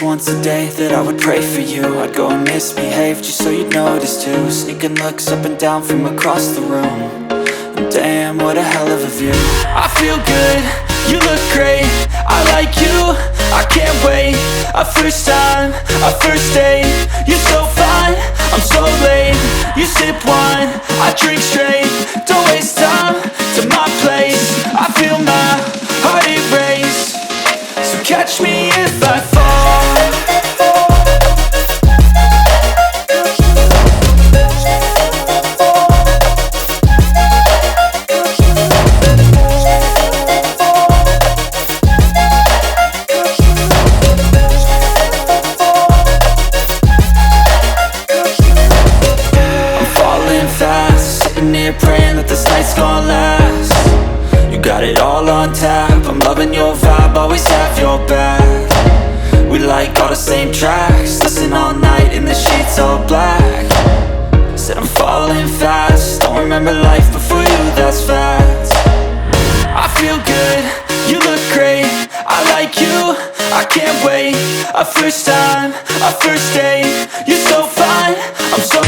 once a day that I would pray for you. I'd go and misbehave just so you'd notice too. Sneaking looks up and down from across the room. And damn, what a hell of a view. I feel good, you look great, I like you, I can't wait. A first time, a first date, you're so fine, I'm so late. You sip wine, I drink straight. Don't waste time to my place. I feel my heart erase. So catch me if I fall. Praying that this night's gonna last. You got it all on tap, I'm loving your vibe, always have your back. We like all the same tracks, listen all night in the sheets all black. Said I'm falling fast, don't remember life before you, that's fact. I feel good, you look great, I like you, I can't wait. A first time, a first date, you're so fine, I'm so